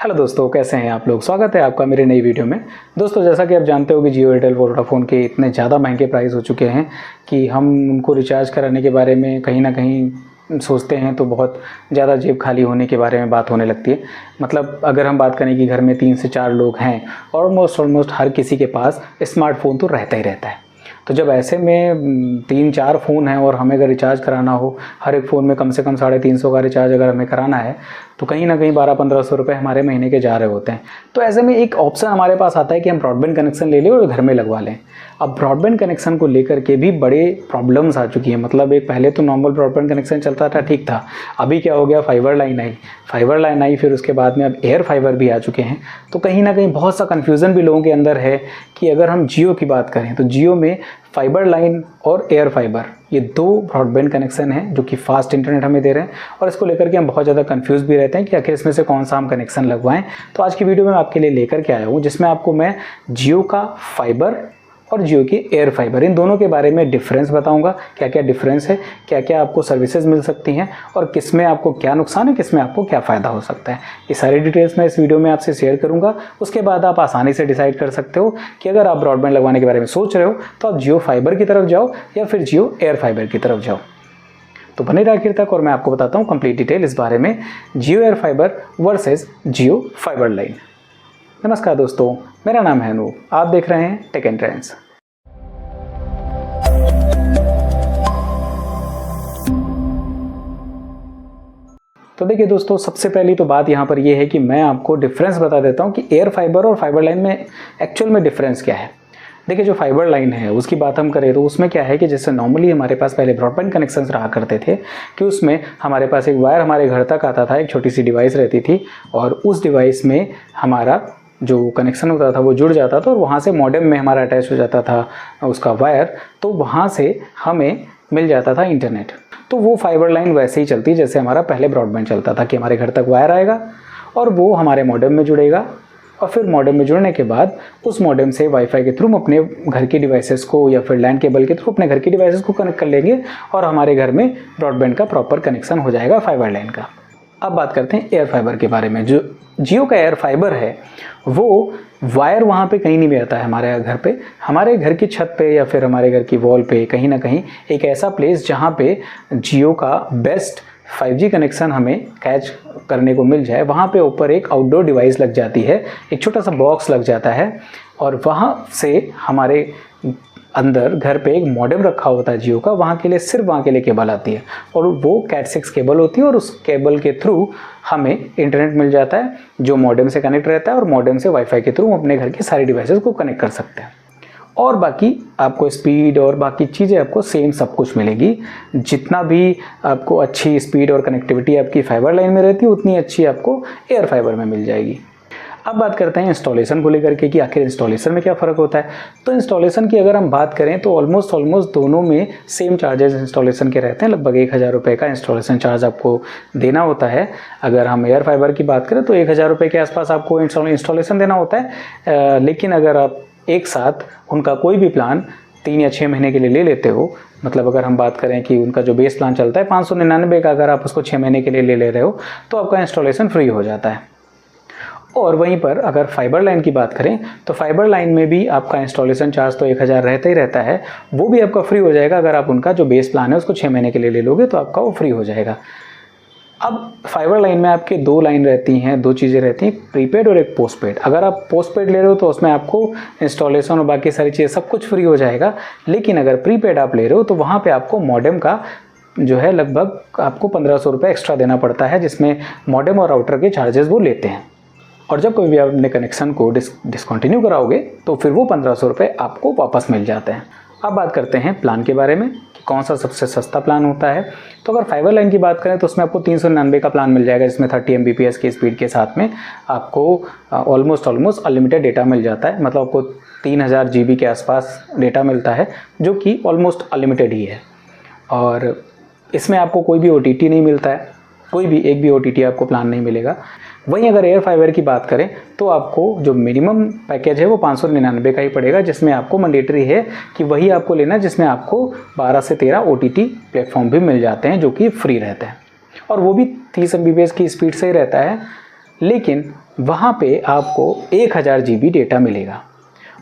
Hello दोस्तों, कैसे हैं आप लोग। स्वागत है आपका मेरे नई वीडियो में। दोस्तों, जैसा कि आप जानते हो कि जियो, एयरटेल, वोडाफोन के इतने ज़्यादा महंगे प्राइस हो चुके हैं कि हम उनको रिचार्ज कराने के बारे में कहीं ना कहीं सोचते हैं तो बहुत ज़्यादा जेब खाली होने के बारे में बात होने लगती है। मतलब अगर हम बात करें कि घर में 3 से 4 लोग हैं, ऑलमोस्ट हर किसी के पास स्मार्टफोन तो रहता ही रहता है। तो जब ऐसे में 3-4 फ़ोन हैं और हमें अगर रिचार्ज कराना हो, हर एक फ़ोन में कम से कम 350 का रिचार्ज अगर हमें कराना है तो कहीं ना कहीं 1200-1500 रुपये हमारे महीने के जा रहे होते हैं। तो ऐसे में एक ऑप्शन हमारे पास आता है कि हम ब्रॉडबैंड कनेक्शन ले लें और घर में लगवा लें। अब ब्रॉडबैंड कनेक्शन को लेकर के भी बड़े प्रॉब्लम्स आ चुकी हैं। मतलब एक पहले तो नॉर्मल ब्रॉडबैंड कनेक्शन चलता था, ठीक था। अभी क्या हो गया, फाइबर लाइन आई, फिर उसके बाद में अब एयर फाइबर भी आ चुके हैं। तो कहीं ना कहीं बहुत सा कन्फ्यूज़न भी लोगों के अंदर है कि अगर हम जियो की बात करें तो जियो में फाइबर लाइन और एयर फाइबर, ये 2 ब्रॉडबैंड कनेक्शन हैं जो कि फास्ट इंटरनेट हमें दे रहे हैं। और इसको लेकर के हम बहुत ज़्यादा कंफ्यूज भी रहते हैं कि आखिर इसमें से कौन सा हम कनेक्शन लगवाएं। तो आज की वीडियो में आपके लिए लेकर के आया हूँ, जिसमें आपको मैं जियो का फाइबर और जियो की एयर फाइबर, इन दोनों के बारे में डिफरेंस बताऊंगा। क्या क्या डिफरेंस है, क्या क्या आपको सर्विसेज मिल सकती हैं और किस में आपको क्या नुकसान है, किस में आपको क्या फ़ायदा हो सकता है, ये सारी डिटेल्स मैं इस वीडियो में आपसे शेयर करूंगा। उसके बाद आप आसानी से डिसाइड कर सकते हो कि अगर आप ब्रॉडबैंड लगवाने के बारे में सोच रहे हो तो आप जियो फाइबर की तरफ जाओ या फिर जियो एयर फाइबर की तरफ जाओ। तो बने रहिए आखिर तक और मैं आपको बताता हूँ कंप्लीट डिटेल इस बारे में, जियो एयर फाइबर वर्सेस जियो फाइबर लाइन। नमस्कार दोस्तों, मेरा नाम है अनूप, आप देख रहे हैं टेक एंड ट्रेंड्स। तो देखिए दोस्तों, सबसे पहली तो बात यहाँ पर ये है कि मैं आपको डिफरेंस बता देता हूँ कि एयर फाइबर और फाइबर लाइन में एक्चुअल में डिफरेंस क्या है। देखिए, जो फाइबर लाइन है उसकी बात हम करें तो उसमें क्या है कि जैसे नॉर्मली हमारे पास पहले ब्रॉडबैंड कनेक्शंस रहा करते थे कि उसमें हमारे पास एक वायर हमारे घर तक आता था, एक छोटी सी डिवाइस रहती थी और उस डिवाइस में हमारा जो कनेक्शन होता था वो जुड़ जाता था और वहाँ से मॉडेम में हमारा अटैच हो जाता था उसका वायर, तो वहाँ से हमें मिल जाता था इंटरनेट। तो वो फाइबर लाइन वैसे ही चलती जैसे हमारा पहले ब्रॉडबैंड चलता था कि हमारे घर तक वायर आएगा और वो हमारे मॉडेम में जुड़ेगा और फिर मॉडेम में जुड़ने के बाद उस मॉडेम से वाईफाई के थ्रू अपने घर की डिवाइसेस को या फिर लैंड केबल के थ्रू अपने घर की डिवाइसेस को कनेक्ट कर लेंगे और हमारे घर में ब्रॉडबैंड का प्रॉपर कनेक्शन हो जाएगा फाइबर लाइन का। अब बात करते हैं एयर फाइबर के बारे में। जो जियो का एयर फाइबर है वो वायर वहाँ पे कहीं नहीं भी आता है हमारे घर पे, हमारे घर की छत पे या फिर हमारे घर की वॉल पे कहीं ना कहीं एक ऐसा प्लेस जहाँ पे जियो का बेस्ट 5G कनेक्शन हमें कैच करने को मिल जाए, वहाँ पे ऊपर एक आउटडोर डिवाइस लग जाती है, एक छोटा सा बॉक्स लग जाता है और वहाँ से हमारे अंदर घर पे एक मॉडेम रखा होता है जियो का, वहाँ के लिए सिर्फ वहाँ के लिए केबल आती है और वो कैट 6 केबल होती है और उस केबल के थ्रू हमें इंटरनेट मिल जाता है जो मॉडेम से कनेक्ट रहता है और मॉडेम से वाईफाई के थ्रू अपने घर की सारी डिवाइसेस को कनेक्ट कर सकते हैं। और बाकी आपको स्पीड और बाकी चीज़ें आपको सेम सब कुछ मिलेगी। जितना भी आपको अच्छी स्पीड और कनेक्टिविटी आपकी फाइबर लाइन में रहती है उतनी अच्छी आपको एयर फाइबर में मिल जाएगी। अब बात करते हैं इंस्टॉलेशन को लेकर के कि आखिर इंस्टॉलेशन में क्या फ़र्क होता है। तो इंस्टॉलेशन की अगर हम बात करें तो ऑलमोस्ट दोनों में सेम चार्जेस इंस्टॉलेशन के रहते हैं। लगभग 1000 रुपये का इंस्टॉलेशन चार्ज आपको देना होता है। अगर हम एयर फाइबर की बात करें तो 1000 रुपये के आसपास आपको इंस्टॉलेशन देना होता है। लेकिन अगर आप एक साथ उनका कोई भी प्लान 3 या 6 महीने के लिए ले लेते हो, मतलब अगर हम बात करें कि उनका जो बेस प्लान चलता है 599 का, अगर आप उसको 6 महीने के लिए ले रहे हो तो आपका इंस्टॉलेशन फ्री हो जाता है। और वहीं पर अगर फाइबर लाइन की बात करें तो फाइबर लाइन में भी आपका इंस्टॉलेशन चार्ज तो 1000 रहता ही रहता है, वो भी आपका फ्री हो जाएगा। अगर आप उनका जो बेस प्लान है उसको 6 महीने के लिए ले लोगे तो आपका वो फ्री हो जाएगा। अब फाइबर लाइन में आपके 2 लाइन रहती हैं, 2 चीज़ें रहती हैं, प्रीपेड और एक पोस्टपेड। अगर आप पोस्टपेड ले रहे हो तो उसमें आपको इंस्टॉलेशन और बाकी सारी चीज़ें सब कुछ फ्री हो जाएगा। लेकिन अगर प्रीपेड आप ले रहे हो तो वहाँ पे आपको मॉडेम का जो है लगभग आपको 1500 रुपये एक्स्ट्रा देना पड़ता है, जिसमें मॉडेम और राउटर के चार्जेस वो लेते हैं। और जब कभी भी आप अपने कनेक्शन को डिसकंटिन्यू कराओगे तो फिर वो 1500 रुपये आपको वापस मिल जाते हैं। अब बात करते हैं प्लान के बारे में कि कौन सा सबसे सस्ता प्लान होता है। तो अगर फाइबर लाइन की बात करें तो उसमें आपको 399 का प्लान मिल जाएगा, जिसमें 30 Mbps की स्पीड के साथ में आपको ऑलमोस्ट अनलिमिटेड डेटा मिल जाता है। मतलब आपको 3000 GB के आसपास डेटा मिलता है जो कि ऑलमोस्ट अनलिमिटेड ही है। और इसमें आपको कोई भी OTT नहीं मिलता है, कोई भी एक भी OTT आपको प्लान नहीं मिलेगा। वहीं अगर एयर फाइबर की बात करें तो आपको जो मिनिमम पैकेज है वो 599 का ही पड़ेगा, जिसमें आपको मैंडेटरी है कि वही आपको लेना, जिसमें आपको 12 से 13 OTT प्लेटफॉर्म भी मिल जाते हैं जो कि फ्री रहते हैं और वो भी 30 Mbps की स्पीड से ही रहता है। लेकिन वहाँ पे आपको 1000 GB डेटा मिलेगा।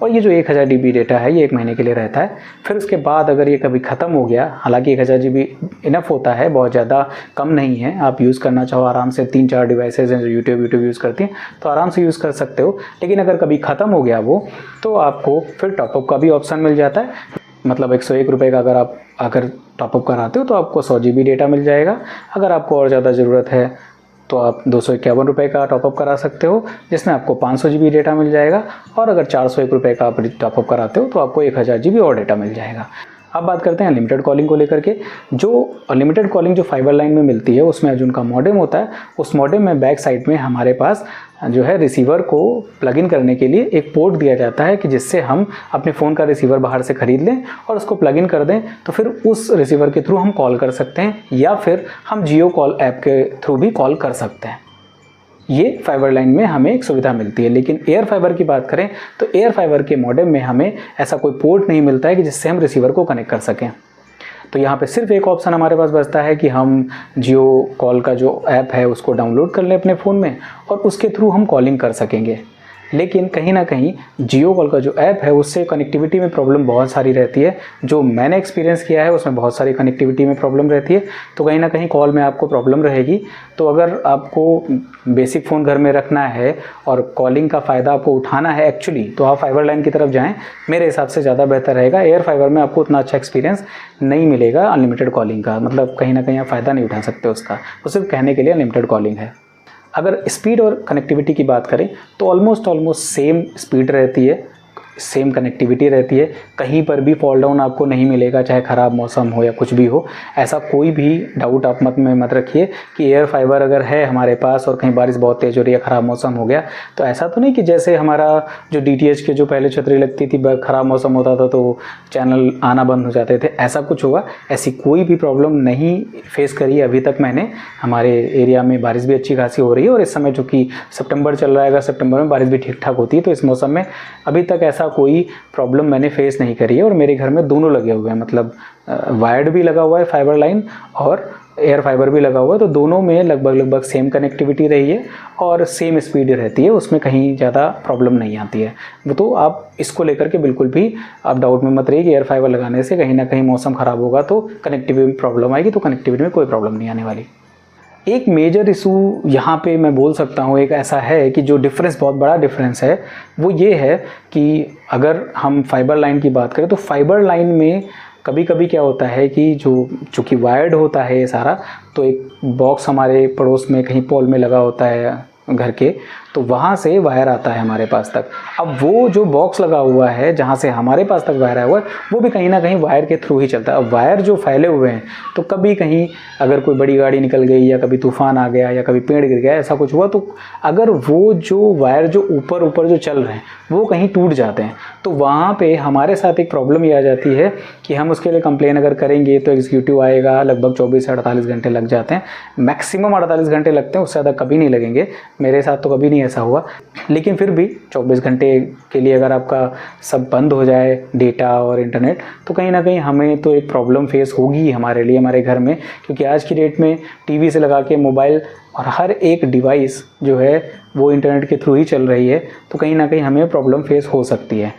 और ये जो 1000 GB डेटा है ये 1 महीने के लिए रहता है। फिर उसके बाद अगर ये कभी ख़त्म हो गया, हालांकि 1000 GB इनफ होता है, बहुत ज़्यादा कम नहीं है, आप यूज़ करना चाहो आराम से 3-4 डिवाइसेज हैं जो यूट्यूब यूज़ करती हैं तो आराम से यूज़ कर सकते हो। लेकिन अगर कभी ख़त्म हो गया वो, तो आपको फिर टॉपअप का भी ऑप्शन मिल जाता है। मतलब 101 रुपये का अगर टॉपअप कराते हो तो आपको 100 GB डेटा मिल जाएगा। अगर आपको और ज़्यादा ज़रूरत है तो आप 251 रुपये का टॉपअप करा सकते हो, जिसमें आपको 500 GB डेटा मिल जाएगा। और अगर 401 रुपये का आप टॉपअप कराते हो तो आपको 1000 GB और डेटा मिल जाएगा। अब बात करते हैं अनलिमिटेड कॉलिंग को लेकर के। जो अनलिमिटेड कॉलिंग जो फाइबर लाइन में मिलती है उसमें जो उनका मॉडेम होता है, उस मॉडेम में बैक साइड में हमारे पास जो है रिसीवर को प्लग इन करने के लिए एक पोर्ट दिया जाता है कि जिससे हम अपने फ़ोन का रिसीवर बाहर से ख़रीद लें और उसको प्लग इन कर दें, तो फिर उस रिसीवर के थ्रू हम कॉल कर सकते हैं या फिर हम जियो कॉल ऐप के थ्रू भी कॉल कर सकते हैं। ये फाइबर लाइन में हमें एक सुविधा मिलती है। लेकिन एयर फाइबर की बात करें तो एयर फाइबर के मॉडेम में हमें ऐसा कोई पोर्ट नहीं मिलता है कि जिससे हम रिसीवर को कनेक्ट कर सकें। तो यहाँ पे सिर्फ एक ऑप्शन हमारे पास बचता है कि हम जियो कॉल का जो ऐप है उसको डाउनलोड कर लें अपने फ़ोन में और उसके थ्रू हम कॉलिंग कर सकेंगे। लेकिन कहीं ना कहीं जियो कॉल का जो ऐप है उससे कनेक्टिविटी में प्रॉब्लम बहुत सारी रहती है। जो मैंने एक्सपीरियंस किया है उसमें बहुत सारी कनेक्टिविटी में प्रॉब्लम रहती है, तो कहीं ना कहीं कॉल में आपको प्रॉब्लम रहेगी। तो अगर आपको बेसिक फ़ोन घर में रखना है और कॉलिंग का फ़ायदा आपको उठाना है एक्चुअली, तो आप फाइबर लाइन की तरफ जाएँ, मेरे हिसाब से ज़्यादा बेहतर रहेगा। एयर फाइबर में आपको उतना अच्छा एक्सपीरियंस नहीं मिलेगा अनलिमिटेड कॉलिंग का, मतलब कहीं ना कहीं आप फ़ायदा नहीं उठा सकते उसका, वो सिर्फ कहने के लिए अनलिमिटेड कॉलिंग है। अगर स्पीड और कनेक्टिविटी की बात करें तो ऑलमोस्ट सेम स्पीड रहती है, सेम कनेक्टिविटी रहती है। कहीं पर भी फॉल डाउन आपको नहीं मिलेगा, चाहे ख़राब मौसम हो या कुछ भी हो। ऐसा कोई भी डाउट आप मत रखिए कि एयर फाइबर अगर है हमारे पास और कहीं बारिश बहुत तेज़ हो रही है, ख़राब मौसम हो गया, तो ऐसा तो नहीं कि जैसे हमारा जो DTH के जो पहले छतरी लगती थी, ख़राब मौसम होता था तो चैनल आना बंद हो जाते थे, ऐसा कुछ होगा। ऐसी कोई भी प्रॉब्लम नहीं फेस करी अभी तक मैंने। हमारे एरिया में बारिश भी अच्छी खासी हो रही है और इस समय चूँकि सितंबर चल रहा है, अगर सितंबर में बारिश भी ठीक ठाक होती है तो इस मौसम में अभी तक ऐसा कोई प्रॉब्लम मैंने फेस नहीं करी है। और मेरे घर में दोनों लगे हुए हैं, मतलब वायर्ड भी लगा हुआ है फाइबर लाइन और एयर फाइबर भी लगा हुआ है, तो दोनों में लगभग सेम कनेक्टिविटी रही है और सेम स्पीड रहती है, उसमें कहीं ज़्यादा प्रॉब्लम नहीं आती है। वो तो आप इसको लेकर के बिल्कुल भी आप डाउट में मत रहिए कि एयर फाइबर लगाने से कहीं ना कहीं मौसम ख़राब होगा तो कनेक्टिविटी में प्रॉब्लम आएगी, तो कनेक्टिविटी में कोई प्रॉब्लम नहीं आने वाली। एक मेजर इशू यहाँ पे मैं बोल सकता हूँ एक ऐसा है कि जो डिफरेंस, बहुत बड़ा डिफरेंस है, वो ये है कि अगर हम फाइबर लाइन की बात करें तो फाइबर लाइन में कभी कभी क्या होता है कि चूँकि वायर्ड होता है ये सारा, तो एक बॉक्स हमारे पड़ोस में कहीं पोल में लगा होता है घर के, तो वहाँ से वायर आता है हमारे पास तक। अब वो जो बॉक्स लगा हुआ है जहाँ से हमारे पास तक वायर आया हुआ है वो भी कहीं ना कहीं वायर के थ्रू ही चलता है। अब वायर जो फैले हुए हैं तो कभी कहीं अगर कोई बड़ी गाड़ी निकल गई या कभी तूफान आ गया या कभी पेड़ गिर गया, ऐसा कुछ हुआ, तो अगर वो जो वायर जो ऊपर जो चल रहे हैं वो कहीं टूट जाते हैं तो वहाँ पे हमारे साथ एक प्रॉब्लम ये आ जाती है कि हम उसके लिए कंप्लेन अगर करेंगे तो एग्जीक्यूटिव आएगा, लगभग 24 से 48 घंटे लग जाते हैं, मैक्सिमम 48 घंटे लगते हैं, उससे ज़्यादा कभी नहीं लगेंगे। मेरे साथ तो कभी नहीं ऐसा हुआ। लेकिन फिर भी 24 घंटे के लिए अगर आपका सब बंद हो जाए, डेटा और इंटरनेट, तो कहीं ना कहीं हमें तो एक प्रॉब्लम फेस होगी हमारे लिए, हमारे घर में, क्योंकि आज की डेट में टीवी से लगा के मोबाइल और हर एक डिवाइस जो है वो इंटरनेट के थ्रू ही चल रही है, तो कहीं ना कहीं हमें प्रॉब्लम फेस हो सकती है।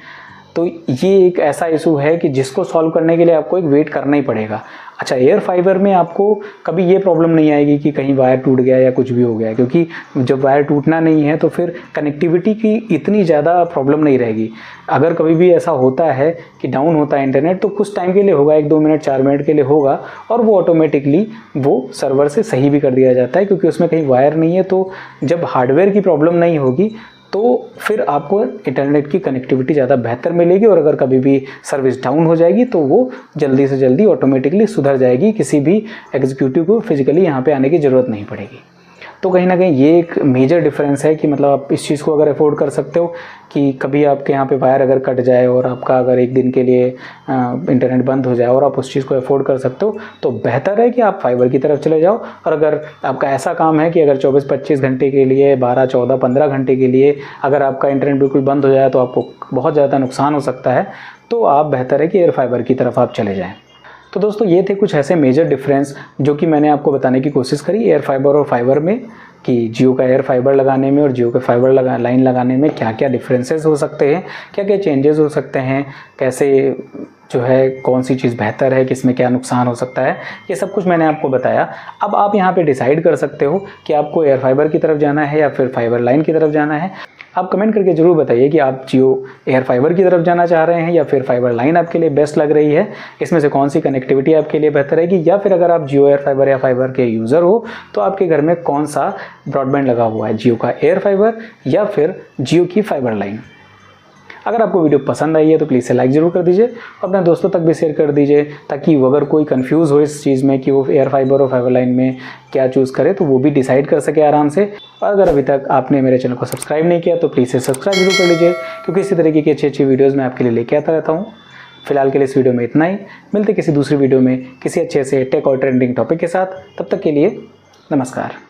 तो ये एक ऐसा इशू है कि जिसको सॉल्व करने के लिए आपको एक वेट करना ही पड़ेगा। अच्छा, एयर फाइबर में आपको कभी ये प्रॉब्लम नहीं आएगी कि कहीं वायर टूट गया या कुछ भी हो गया, क्योंकि जब वायर टूटना नहीं है तो फिर कनेक्टिविटी की इतनी ज़्यादा प्रॉब्लम नहीं रहेगी। अगर कभी भी ऐसा होता है कि डाउन होता है इंटरनेट, तो कुछ टाइम के लिए होगा, 1-2 मिनट 4 मिनट के लिए होगा, और वो ऑटोमेटिकली वो सर्वर से सही भी कर दिया जाता है, क्योंकि उसमें कहीं वायर नहीं है। तो जब हार्डवेयर की प्रॉब्लम नहीं होगी तो फिर आपको इंटरनेट की कनेक्टिविटी ज़्यादा बेहतर मिलेगी, और अगर कभी भी सर्विस डाउन हो जाएगी तो वो जल्दी से जल्दी ऑटोमेटिकली सुधर जाएगी, किसी भी एग्जीक्यूटिव को फिजिकली यहाँ पे आने की ज़रूरत नहीं पड़ेगी। तो कहीं ना कहीं ये एक मेजर डिफरेंस है कि मतलब आप इस चीज़ को अगर अफोर्ड कर सकते हो कि कभी आपके यहाँ पे वायर अगर कट जाए और आपका अगर एक दिन के लिए इंटरनेट बंद हो जाए और आप उस चीज़ को अफोर्ड कर सकते हो, तो बेहतर है कि आप फाइबर की तरफ चले जाओ। और अगर आपका ऐसा काम है कि अगर 24-25 घंटे के लिए, 12-14-15 घंटे के लिए अगर आपका इंटरनेट बिल्कुल बंद हो जाए तो आपको बहुत ज़्यादा नुकसान हो सकता है, तो आप बेहतर है कि एयर फाइबर की तरफ आप चले जाएँ। तो दोस्तों, ये थे कुछ ऐसे मेजर डिफरेंस जो कि मैंने आपको बताने की कोशिश करी एयर फाइबर और फाइबर में। कि जियो का एयर फाइबर लगाने में और जियो के फाइबर लाइन लगाने में क्या क्या डिफरेंसेस हो सकते हैं, क्या क्या चेंजेस हो सकते हैं, कैसे जो है कौन सी चीज़ बेहतर है, किसमें क्या नुकसान हो सकता है, ये सब कुछ मैंने आपको बताया। अब आप यहाँ पे डिसाइड कर सकते हो कि आपको एयर फाइबर की तरफ जाना है या फिर फाइबर लाइन की तरफ जाना है। आप कमेंट करके ज़रूर बताइए कि आप जियो एयर फाइबर की तरफ जाना चाह रहे हैं या फिर फाइबर लाइन आपके लिए बेस्ट लग रही है, इसमें से कौन सी कनेक्टिविटी आपके लिए बेहतर रहेगी, या फिर अगर आप जियो एयर फाइबर या फाइबर के यूज़र हो तो आपके घर में कौन सा ब्रॉडबैंड लगा हुआ है, जियो का एयर फाइबर या फिर जियो की फाइबर लाइन। अगर आपको वीडियो पसंद आई है तो प्लीज़ से लाइक ज़रूर कर दीजिए, अपने दोस्तों तक भी शेयर कर दीजिए, ताकि अगर कोई कंफ्यूज हो इस चीज़ में कि वो एयर फाइबर और फाइबर लाइन में क्या चूज़ करे तो वो भी डिसाइड कर सके आराम से। और अगर अभी तक आपने मेरे चैनल को सब्सक्राइब नहीं किया तो प्लीज़ से सब्सक्राइब जरूर कर लीजिए, क्योंकि इसी तरीके की अच्छी वीडियोज़ मैं आपके लिए लेके आता रहता हूँ। फिलहाल के लिए इस वीडियो में इतना ही, मिलते किसी दूसरी वीडियो में किसी अच्छे से टेक और ट्रेंडिंग टॉपिक के साथ। तब तक के लिए नमस्कार।